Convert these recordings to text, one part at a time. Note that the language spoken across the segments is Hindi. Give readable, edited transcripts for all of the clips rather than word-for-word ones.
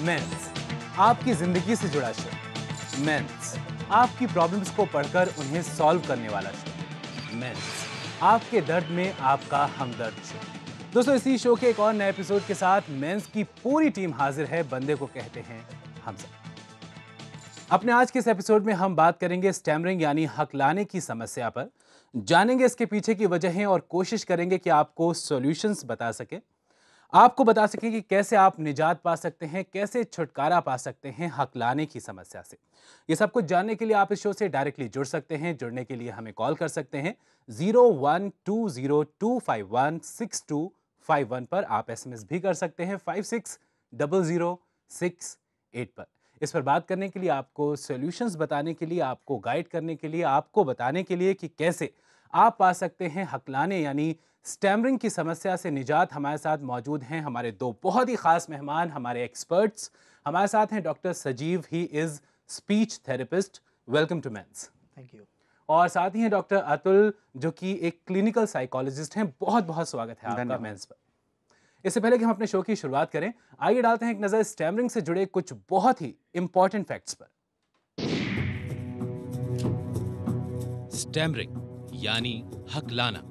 मेंस, आपकी जिंदगी से जुड़ा शो। मेंस, आपकी प्रॉब्लम्स को पढ़कर उन्हें सॉल्व करने वाला शो। मेंस, आपके दर्द में आपका हमदर्द शो। दोस्तों, इसी शो के एक और नए एपिसोड के साथ मेंस की पूरी टीम हाजिर है। बंदे को कहते हैं हम सब। अपने आज के इस एपिसोड में हम बात करेंगे स्टैमरिंग यानी हकलाने की समस्या पर। जानेंगे इसके पीछे की वजहें और कोशिश करेंगे कि आपको सॉल्यूशंस बता सके, आपको बता सकें कि कैसे आप निजात पा सकते हैं, कैसे छुटकारा पा सकते हैं हकलाने की समस्या से। ये सब कुछ जानने के लिए आप इस शो से डायरेक्टली जुड़ सकते हैं। जुड़ने के लिए हमें कॉल कर सकते हैं 0120251621 पर। आप एसएमएस भी कर सकते हैं 560068 पर। इस पर बात करने के लिए, आपको सॉल्यूशंस बताने के लिए, आपको गाइड करने के लिए, आपको बताने के लिए कि कैसे आप पा सकते हैं हकलाने यानी स्टैमरिंग की समस्या से निजात, हमारे साथ मौजूद हैं हमारे दो बहुत ही खास मेहमान, हमारे एक्सपर्ट्स। हमारे साथ हैं doctor Sajeev, he is speech therapist. Welcome to mens. Thank you. और साथ ही हैं डॉक्टर अतुल, जो कि एक क्लिनिकल साइकोलॉजिस्ट हैं। बहुत बहुत स्वागत है आपका मेंस पर। इससे पहले कि हम अपने शो की शुरुआत करें, आइए डालते हैं एक नजर स्टैमरिंग से जुड़े कुछ बहुत ही इंपॉर्टेंट फैक्ट्स पर। स्टैमरिंग यानी हकलाना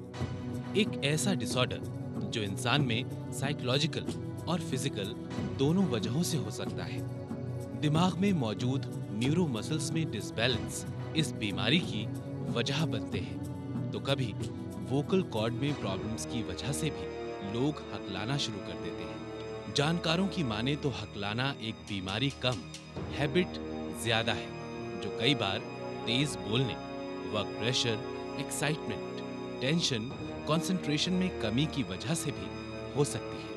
एक ऐसा डिसऑर्डर जो इंसान में साइकोलॉजिकल और फिजिकल दोनों वजहों से हो सकता है। दिमाग में मौजूद न्यूरो मसल्स में डिसबैलेंस इस बीमारी की वजह बनते हैं। तो कभी वोकल कॉर्ड में प्रॉब्लम्स की वजह से भी लोग हकलाना शुरू कर देते हैं। जानकारों की माने तो हकलाना एक बीमारी कम, हैबिट ज्यादा है, जो कई बार तेज बोलने, work pressure, excitement, tension, concentration में कमी की वजह से भी हो सकती है।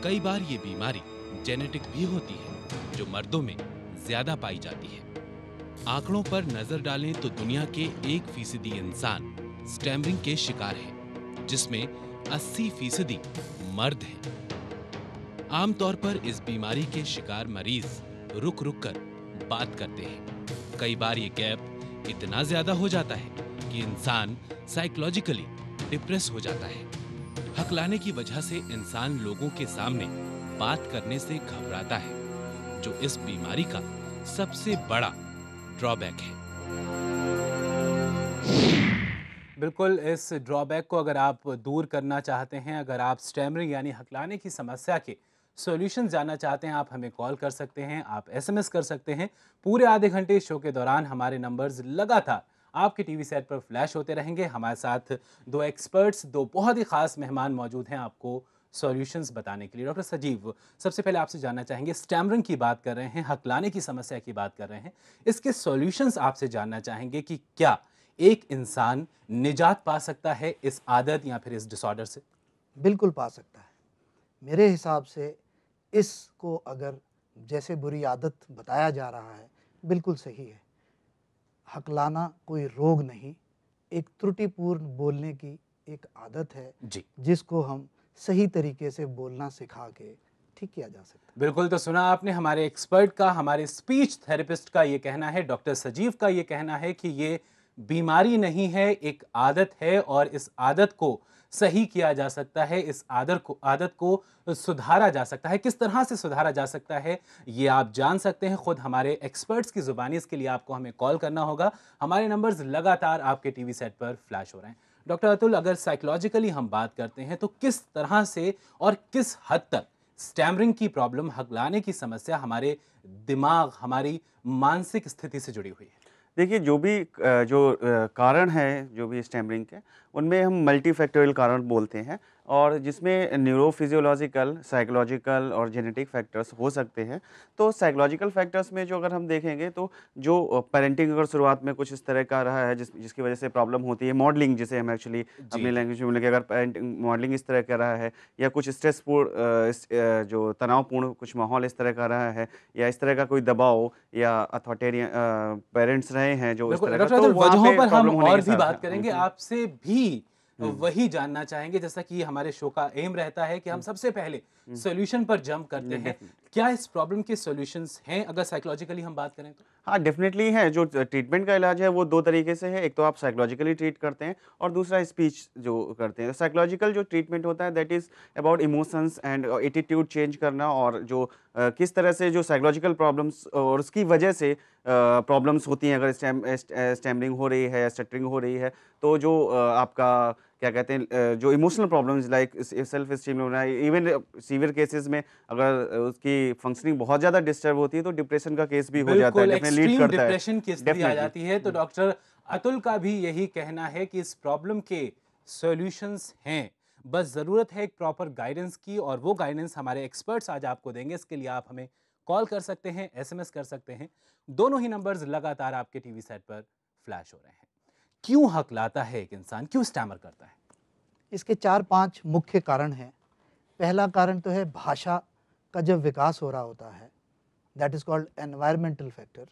कई बार ये बीमारी जेनेटिक भी होती है, जो मर्दों में ज्यादा पाई जाती है। आंकड़ों पर नजर डालें तो दुनिया के 1% इंसान स्टैमरिंग के शिकार हैं, जिसमें 80% मर्द हैं। आमतौर पर इस बीमारी के शिकार मरीज रुक रुक कर बात करते हैं। कई बार ये गैप इतना ज्यादा हो जाता है कि इंसान साइकोलॉजिकली डिप्रेस हो जाता है। हकलाने की वजह से इंसान लोगों के सामने बात करने से घबराता है, जो इस बीमारी का सबसे बड़ा ड्रॉबैक है। बिल्कुल, इस ड्रॉबैक को अगर आप दूर करना चाहते हैं, अगर आप स्टैमरिंग यानी हकलाने की समस्या के सॉल्यूशन जानना चाहते हैं, आप हमें कॉल कर सकते हैं, आप एसएमएस कर सकते हैं। पूरे आधे घंटे शो के दौरान हमारे नंबर्स लगातार आपके टीवी सेट पर फ्लैश होते रहेंगे। हमारे साथ दो एक्सपर्ट्स, दो बहुत ही खास मेहमान मौजूद हैं आपको सॉल्यूशंस बताने के लिए। डॉक्टर सजीव, सबसे पहले आपसे जानना चाहेंगे, स्टैमरिंग की बात कर रहे हैं, हकलाने की समस्या की बात कर रहे हैं, इसके सॉल्यूशंस आपसे जानना चाहेंगे कि क्या एक इंसान निजात पा सकता है इस आदत या फिर इस डिसऑर्डर से? बिल्कुल पा सकता है। मेरे हिसाब से इसको अगर जैसे बुरी आदत बताया जा रहा है, बिल्कुल सही है। हकलाना कोई रोग नहीं, एक त्रुटिपूर्ण बोलने की एक आदत है, जी, जिसको हम सही तरीके से बोलना सिखा के ठीक किया जा सकता है। बिल्कुल। तो सुना आपने हमारे एक्सपर्ट का, हमारे स्पीच थेरेपिस्ट का ये कहना है, डॉक्टर सजीव का ये कहना है कि ये बीमारी नहीं है, एक आदत है और इस आदत को सही किया जा सकता है, इस आदत को सुधारा जा सकता है। किस तरह से सुधारा जा सकता है ये आप जान सकते हैं खुद हमारे एक्सपर्ट्स की जुबानी। इसके लिए आपको हमें कॉल करना होगा। हमारे नंबर्स लगातार आपके टीवी सेट पर फ्लैश हो रहे हैं। डॉक्टर अतुल, अगर साइकोलॉजिकली हम बात करते हैं तो किस तरह से और किस हद तक स्टैमरिंग की प्रॉब्लम, हकलाने की समस्या हमारे दिमाग, हमारी मानसिक स्थिति से जुड़ी हुई है? देखिए, कारण है, जो भी स्टैमरिंग के, उनमें हम मल्टीफैक्टोरियल कारण बोलते हैं, और जिसमें न्यूरोफिजियोलॉजिकल, साइकोलॉजिकल और जेनेटिक फैक्टर्स हो सकते हैं। तो साइकोलॉजिकल फैक्टर्स में जो अगर हम देखेंगे, तो जो पेरेंटिंग अगर शुरुआत में कुछ इस तरह का रहा है, जिसकी वजह से प्रॉब्लम होती है, मॉडलिंग जिसे हम एक्चुअली जी, अपनी जी। लैंग्वेज में बोलेंगे, अगर पेरेंटिंग मॉडलिंग इस तरह का रहा है, या कुछ जो तनावपूर्ण कुछ माहौल इस तरह का रहा है, या इस तरह का कोई दबाव या अथॉरिटेरियन पेरेंट्स रहे हैं जो इस बिल्कुल तरह का, डॉक्टर तो अतुल, वहाँ वजहों पे पर हम प्रॉब्लम होने और के भी साथ बात करेंगे, आपसे भी वही जानना चाहेंगे जैसा कि हमारे शो का एम रहता है कि हम सबसे पहले सॉल्यूशन पर जंप करते हैं। डेफिनेटली। क्या इस प्रॉब्लम के सॉल्यूशंस हैं अगर साइकोलॉजिकली हम बात करें तो? हाँ, डेफ़िनेटली है, जो ट्रीटमेंट का इलाज है वो 2 तरीके से है, एक तो आप साइकोलॉजिकली ट्रीट करते हैं और दूसरा स्पीच जो करते हैं। साइकोलॉजिकल जो ट्रीटमेंट होता है that is about emotions and attitude change करना, और जो किस तरह से जो साइकोलॉजिकल प्रॉब्लम्स और उसकी वजह से प्रॉब्लम्स होती हैं, अगर स्टैमरिंग हो रही है या स्टटरिंग हो रही है, तो जो आपका क्या कहते हैं, जो emotional problems like self esteem होना, इवन सीवियर केसेस में अगर उसकी फंक्शनिंग बहुत ज़्यादा डिस्टर्ब होती है तो डिप्रेशन का केस भी हो जाता है, बिल्कुल, डेफिनेटली लीड एक्सट्रीम करता है। डिप्रेशन की स्थिति आ डेफिनेटली। जाती है। तो डॉक्टर अतुल का भी यही कहना है कि इस प्रॉब्लम के सॉल्यूशंस हैं, बस ज़रूरत है एक प्रॉपर गाइडेंस की, और वो गाइडेंस हमारे एक्सपर्ट्स आज आपको देंगे। इसके लिए आप हमें कॉल कर सकते हैं, एसएमएस कर सकते हैं। दोनों ही नंबर्स लगातार आपके टीवी सेट पर फ्लैश हो रहे हैं। क्यों हकलाता है एक इंसान, क्यों स्टैमर करता है? इसके 4-5 मुख्य कारण हैं। पहला कारण तो है भाषा का जब विकास हो रहा होता है, that is called environmental factor.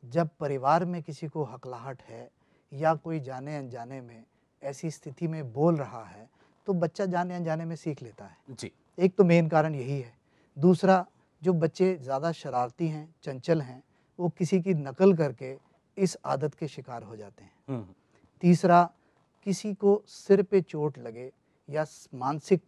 जब परिवार में किसी को हकलाहट है या कोई जाने अनजाने में ऐसी स्थिति में बोल रहा है, तो बच्चा जाने अनजाने में सीख लेता है। जी। एक तो मेन कारण यही है। दूसरा, जो बच्चे ज़्यादा शरारती हैं, चंचल हैं, वो किसी की नकल करके इस आदत के शिकार हो जाते हैं। हम्म। तीसरा, किसी को सिर पे चोट लगे या मानसिक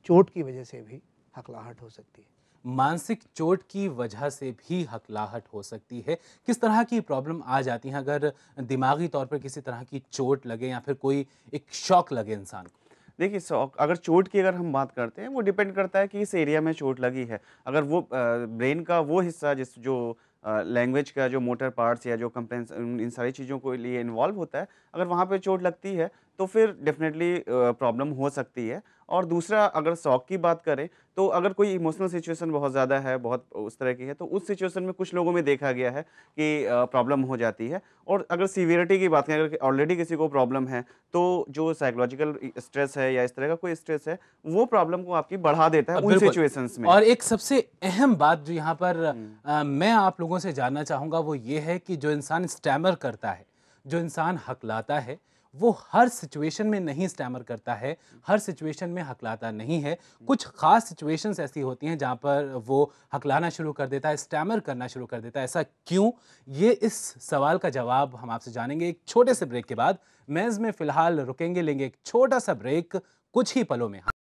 चोट की वजह से भी हकलाहट हो सकती है। मानसिक चोट की वजह से भी हकलाहट हो सकती है। किस तरह की प्रॉब्लम आ जाती है अगर दिमागी तौर पर किसी तरह की चोट लगे या फिर कोई एक शॉक लगे इंसान को? देखिए, अगर चोट की अगर हम बात करते हैं, वो डिपेंड करता है कि इस एरिया में चोट लगी है। अगर वो ब्रेन का वो हिस्सा जिस जो लैंग्वेज का जो मोटर पार्ट्स या जो कंप्रेंस इन सारी चीज़ों को लिए इन्वॉल्व होता है, अगर वहाँ पे चोट लगती है तो फिर डेफ़िनेटली प्रॉब्लम हो सकती है। और दूसरा, अगर शॉक की बात करें, तो अगर कोई इमोशनल सिचुएशन बहुत ज़्यादा है, बहुत उस तरह की है, तो उस सिचुएशन में कुछ लोगों में देखा गया है कि प्रॉब्लम हो जाती है। और अगर सीवियरिटी की बात करें, अगर ऑलरेडी किसी को प्रॉब्लम है, तो जो साइकोलॉजिकल स्ट्रेस है या इस तरह का कोई स्ट्रेस है, वो प्रॉब्लम को आपकी बढ़ा देता है उन बिल्कुल। सिचुएशंस में। और एक सबसे अहम बात जो यहाँ पर हुँ। मैं आप लोगों से जानना चाहूँगा वो ये है कि जो इंसान स्टैमर करता है, जो इंसान हकलाता है, वो हर सिचुएशन में नहीं स्टैमर करता है, हर सिचुएशन में हकलाता नहीं है। कुछ ख़ास सिचुएशंस ऐसी होती हैं जहाँ पर वो हकलाना शुरू कर देता है, स्टैमर करना शुरू कर देता है। ऐसा क्यों? ये इस सवाल का जवाब हम आपसे जानेंगे एक छोटे से ब्रेक के बाद। मेज़ में फ़िलहाल रुकेंगे, लेंगे एक छोटा-सा ब्रेक, कुछ ही पलों में।